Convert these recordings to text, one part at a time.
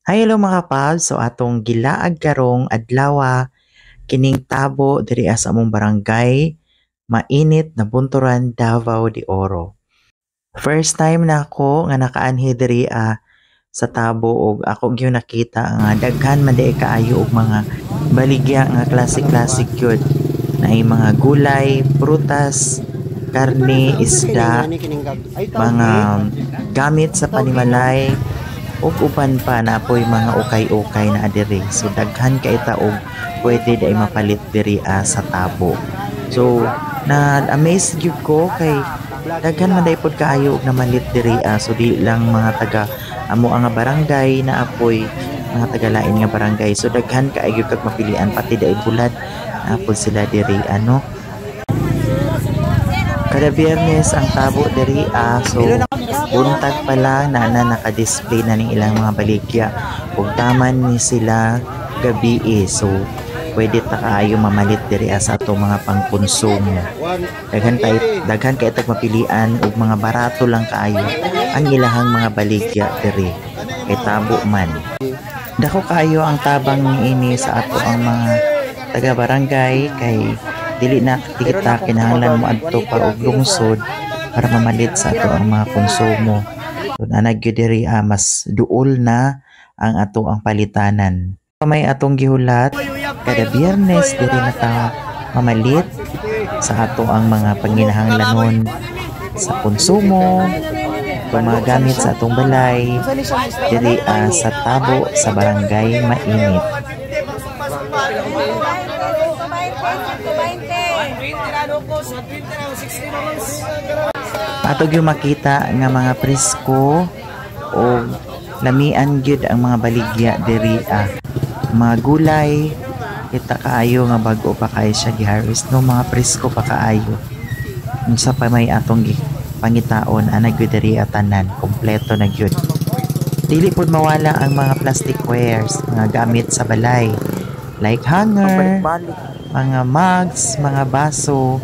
Hi, hello mga pals. So atong gilaag karong adlaw kining tabo diri sa among barangay, mainit na Bunturan, Davao de Oro. First time na ako nga nakaanhi diri sa tabo og ako gyud nakita nga daghan man di kaayo og mga baligya nga classic gyud. Naay mga gulay, prutas, karne, isda, mga gamit sa panimalay, ug uban pa na po'y mga ukay-ukay na adiri. So daghan kay ta og pwede day mapalit diri sa tabo. So na-amaze gyud ko kay daghan man day pod kaayo og namalit diri so di lang mga taga amo ang barangay na apoy mga taga lain nga barangay. So daghan kaayo kag mapilian pati day bulad na pod sila diri Kada Biyernes ang tabo diri so buntag pa lang na naka-display na ning ilang mga baligya ug taman ni sila gabi so pwede ta kaayo mamalit diri sa ato mga pangkonsumo. Daghan kay tag mapilian ug mga barato lang kaayo ang ilahang mga baligya diri kay tabo man. Dako kaayo ang tabang niini sa ato ang mga taga barangay kay dili na kita kinahanglan mo adto pa og lungsod para mamalit sa ato ang mga konsumo. So gyud diri mas duol na ang ato ang palitanan. May atong gihulat kada Biyernes diri na ta mamalit sa ato ang mga panginahanglanon sa konsumo, mga gamit sa atong balay diri sa tabo sa barangay Mainit. Atog yung makita nga mga presko o lamian gyud ang mga baligya diri mga gulay kita kaayo nga bag-o pa kay siya giharvest no, mga presko pa kaayo unsa pa may atong pangitaon gyud diri tanan kompleto na gyud. Dili pod mawala ang mga plastic wares, mga gamit sa balay like hanger, mga mugs, mga baso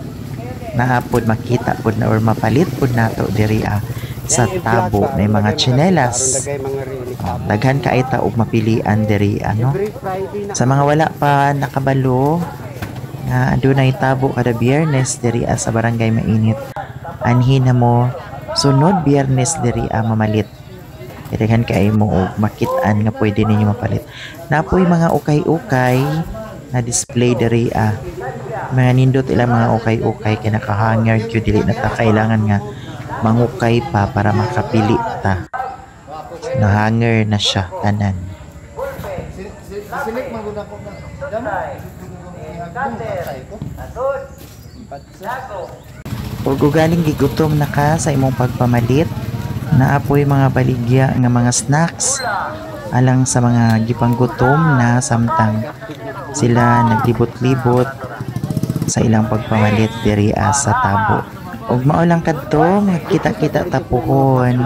na pod makita pod na or mapalit pod nato diri sa tabo. May mga tsinelas, daghan kay ta og mapilian diri sa mga wala pa nakabalo nga adunay tabo kada Biyernes diri sa barangay Mainit. Anhin na mo sunod Biyernes diri mamalit. Daghan kay mo og makit-an nga pwede ninyo mapalit. Napoy mga ukay-ukay na display diri mga nindot ilang mga ukay-ukay kay nakahanger gyud dili na ta kailangan nga mangukay pa para makapili ta. Nahanger na siya tanan. Ug galing gigutom na ka sa imong pagpamalit, naapoy mga baligya nga mga snacks alang sa mga gipanggutom na samtang sila naglibot-libot sa ilang pagpamalit diri sa tabo. Ug mao lang kadto, magkita-kita tapuhon.